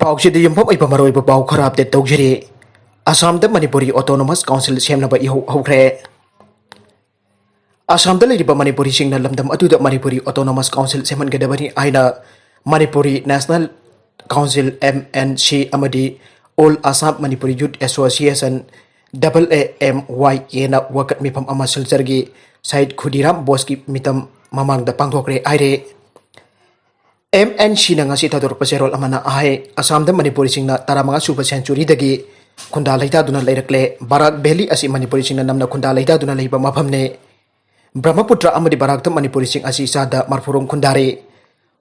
पाउसिद यम्फम इब मरोइब पाउ खराब दे तौजरी असम द मणिपुरी ऑटोनोमस काउंसिल सेमनबा इहौ हौख्रे असम द लेरिबा मणिपुरी सिंगना लमदम अदुदा मणिपुरी ऑटोनोमस काउंसिल सेमनगदबनी आइना मणिपुरी नेशनल काउंसिल MNC अमदी all Assam Manipuri youth association AAMY येना वकत मिफम अमा सिलचरगी साइड खुदीराम बोसकी मितम ममांग द पांगथोखरे आइरे MNC na ngasi thadorpa serol amana ahe Assam da Manipuri singna taramanga suba century dagi khunda laita duna leirakle Barak Valley asi Manipuri singna namna khunda laita duna leiba maphamne Brahmaputra amadi Barak da Manipuri sing asi sada marfurom khundare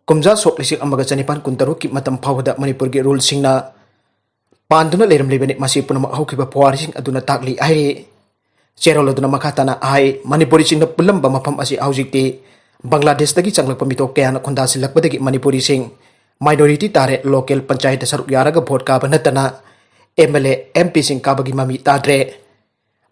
Kumja sok lisik amaga chanipan kuntaru ki matam phawda Manipur gi rule singna panduna leram lebani masi punama haukiba pawari sing aduna takli ahe serol aduna makhatana ahe Manipuri singna pulamba mafam asi haujikti Bangladesh dagi changlak pamitok kaya na khunda silakpadagi Manipuri sing minority tare local panchayat saruk yaraga vote ka banatana MLA MP sing kabagi mami tadre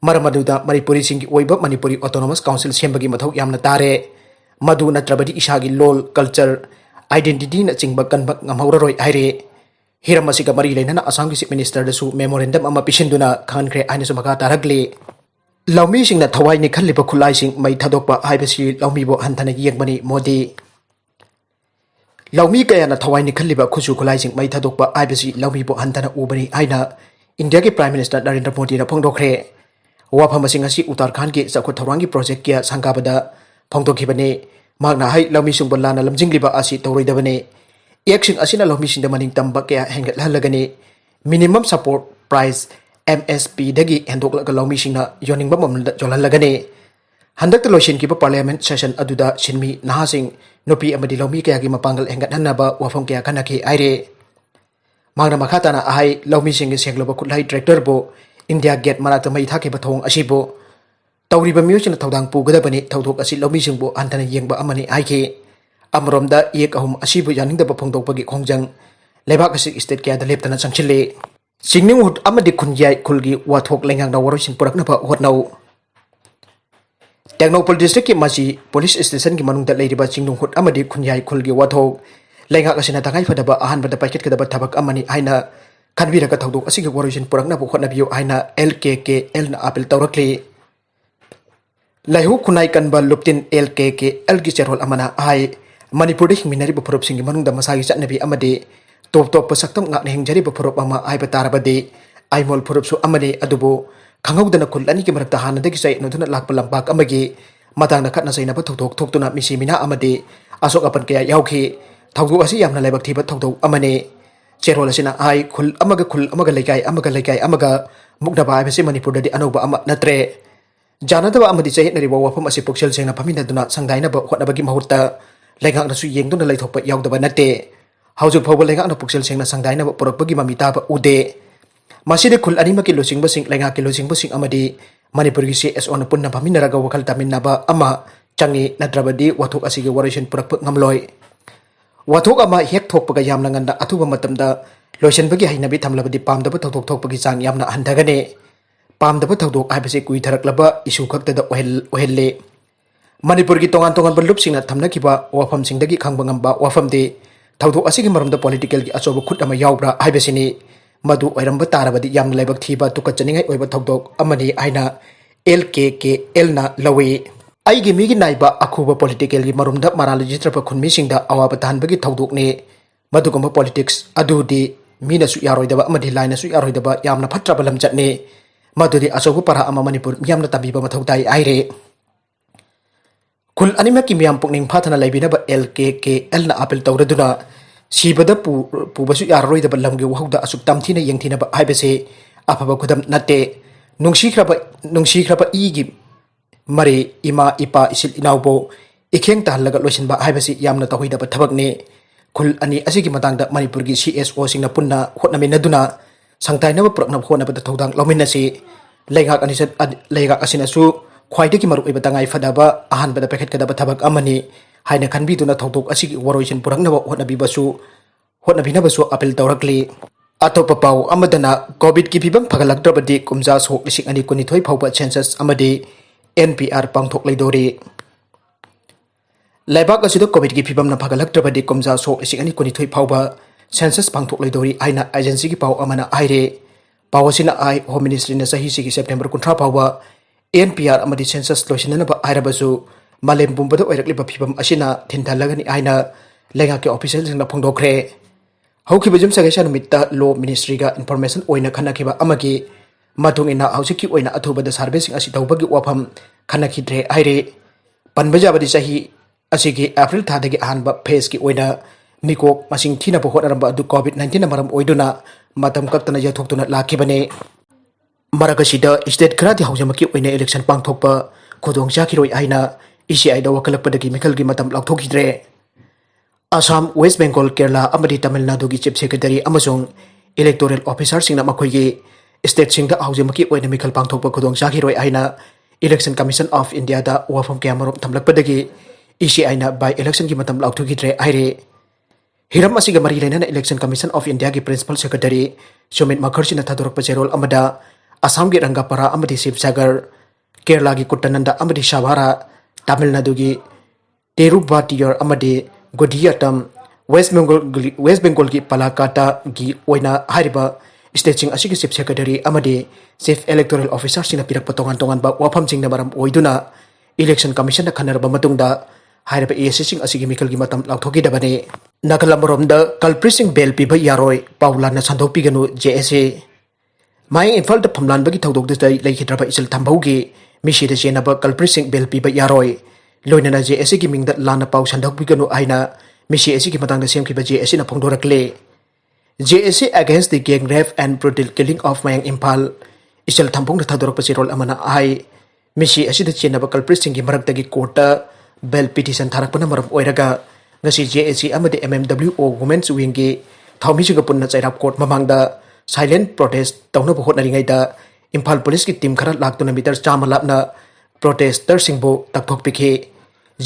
maramaduda Manipuri sing gi oiba Manipuri Autonomous Council sembagi mathok yamna tare madu natrabadi isagi lol culture identity na chingba kanbak ngamhauraroi aire hiramasiga mari leina na Assam gi chief minister da su memorandum ama pisinduna khankhre aina su maka taragli Laumi sing na thawai ni khaliba khulai sing mai Thoudokpa haibasi laumi bo hantana yengbani modi Laumi kaya na thawai ni khaliba khusu khulai sing mai Thoudokpa haibasi laumi bo hantana ubani aina India ke Prime Minister Narendra Modi na phongdokhre wafam sing asi Uttarakhand ke sakhut thawrangi project kya sangabada phongdokhibane magna hai laumi sing bolana lamjingliba asi tawroidabane action asina laumi sing da maning tamba kya hengat halagane minimum support price MSP dagi hendok la laumi singna yoning ba mamda jolan lagane handak loishin ki parliament session aduda sinmi nahasing nopi amadi laumi kaya gi mapangal hengat hanaba wafam kaya kanaki aire magna makhatana ahai laumi sing sengloba kutlai director bo India gate manata mai thake bathong asibo tawriba myusina thawdang pugadabani thawdok asi laumi sing bo antana yengba amani aike amromda ek ahum asibu yaningda ba phongdokpagi khongjang lebak asi state kaya da leptana changchile Chingninghut Amadi Khunyaigi Wathok Leingakna Waroisin Puraknaba Hotnou Technopol district ki masi police station ki manung da leiriba Chingninghut Amadi Khunyaigi Wathok Leingakna tangai fadaba ahan bada paket kadaba thabak amani Haina khanbira ka Thoudok asigi Waroisin Puraknaba Hotnabiyo Haina LKKL na apel tawrakli Laihu khunai kanba luptin LKKL gi cherhol amana ai Manipuri minari bu phorop singi manung da masagi chatnabi amadi top pasaktam ngak nehing jari bapurop ama ai batarabade ai mol purop su amane adubo khangawdana khul ani ki marakta hana dagi sai noduna lakpa lampak amagi matang na khatna sai na Thoudok thoktuna misi mina amade asok apan kaya yauki Thoudok asi yamna laibak thiba Thoudok amane cherol asina ai khul amaga laikai amaga mukna ba bese Manipur dadi anoba ama natre janadaba amadi chai nari wafam asi puksel sengna pamina duna sangdaina ba khotna bagi mahurta Leingakna su yengduna laithokpa yaudaba nate Houjuk faoba Leingakna puksel sengna sangdaina ba porakpagi mamita ba ude maside khul anima ki losing basing Leingak ki losing basing amadi Manipur gi CSO na punna paminaraga wakal taminaba ama changi nadrabadi Wathok asigi Waroisin Purakpak ngamloi Wathok ama hek thokpaga yamna nganda athuba matamda loisin bagi hainabi thamlabadi pamdaba Thoudok thokpagi chang yamna handagane pamdaba Thoudok aibase kui tharaklaba isu khakta da ohelle Manipur gi tongan balup singna thamnakiba wafam singdagi khangba ngamba wafam de Thoudok asigi maramda political gi achoba khut ama yaubra haibasini madu oiramba tarabadi yamna laibak thiba tukatchaningai oiba Thoudok amani aina LKKL na lawi aigi migi naiba akhuba political gi marumda maralogy trapa khunmi singda awaba tanbagi Thoudok ne madugamba politics adudi mina su yaroidaba amadi laina su yaroidaba yamna phatraba lamchatne madudi achoba para ama Manipur yamna tabiba mathautai aire Kul anima ki miyam pukning phathana laibinaba LKKL na apel tawraduna sibada pubasu yaroidaba lamgi wahauda asuk tamthina yengthinaba haibase afaba khudam nate nungsikraba igi mari ima ipa isil inaubo ikheng tahlaga loisinba haibase yamna tahoidaba thabakne khul ani asigi matangda Manipur gi CSO singna punna hotnaminaduna sangtainaba puraknaba hotnaba Thoudang lauminasi Leingak asina su khwaidagi maru iba tangai fadaba ahan bada paket kadaba thabak amani haina khanbiduna Thoudok asigi Waroisin Puraknaba hotnabibasu apel tawrakli atopa pau amadana covid ki phibam phagalakdrabadi kumja sok lising ani kunithoi phauba census amadi NPR pangthokloidouri Leibak asida covid ki phibam na phagalakdrabadi kumja sok lising ani kunithoi phauba Census pangthokloidouri Haina agency ki pau amana aire pau asina ai Home Ministry na sahi sigi September 13 phawa NPR amadi census loisinanaba airabasu malem bumbada oirakliba phibam asina thinthalagani aina Leingakna official singna phongdokhre Houkhre jum sagesa numitta law ministry ga information oina khanakiba amagi matungina Houjikki Oina athubada servicing asi tawbagi wafam Khanakhidre aire panbajabadi sahi asigi April thadagi ahanba phase ki oina Miko masing thina po hotaramba adu COVID-19 na maram oiduna matam kaktana yathoktuna lakibane Maragashida state Kharadi Houjikmakki Oina election Pangthokpa khudong Chakhiroi Haina ECI da Wakatlakpadagi Mikhal gi matam Louthokhidre Assam West Bengal Kerala amadi Tamil Nadu gi chief secretary amasung electoral officer singna makhoigi state singda Houjikmakki Oina Mikhal Pangthokpa khudong Chakhiroi Haina election commission of India da wafam kyamarom thamlakpadagi ECI na by election gi matam Louthokhidre aire Hiram asiga mari lainana Election Commission of India ki Principal Secretary Sumit Makharchi na Thoudokta payroll amada Assam ki Rangapara amadi Sibsagar Kerala ki Kuttananda amadi Shavara Tamil Nadu ki Terubatiar amadi Godiyatam West Bengal ki Palakata ki Oina hariba State sing asigi Chief Secretary amadi Chief Electoral Officer sina pirak patongan-tongan ba wafam sing na maram oiduna Election Commission na khanarba matungda Hairaba ESC asigi Mikhal gi matam Louthokhidre bane Nakalamoromda culpressing bell piba yaroi Paulana Sandopiganu JSA Mayang Imphal da Famlanbagi Thoudokta Leikhidraba isil thambaugi misi da jenaba culpressing bell piba yaroi loinana JSA gi mingda lana pau Sandopiganu aina misi esi gi matang da semkiba JSA na phongdorakle JSA against the gang rape and brutal killing of Mayang Imphal isil thambong da Thoudokta payroll amana ai misi esi da jenaba culpressing gi maraktagi courta bell petition tharakpana maram oiraga ngasi JSC amadi MMWO Women's Wing gi thawmi singa punna chairap court mamangda silent protest tawna hotnaringai da Imphal police ki team khara laktuna meter chama lapna protester singbo takthokpikhi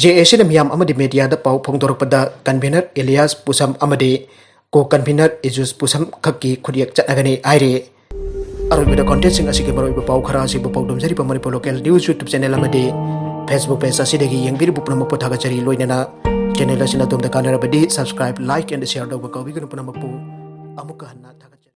JSC na miyam amadi media da pau phongdorokpada convener Elias Pusam amadi ko convener Ejus Pusam khakki khuriyak chatnagani aire aroibida content sing asigi maroiba pau khara asibu pau domjari pa Manipur local news YouTube channel amadi Facebook page asidagi yengbiri bupna mapothaga chari loinana channel asina domda kanarabadi subscribe like and share dawga kawigunu puna mapu amuka hanna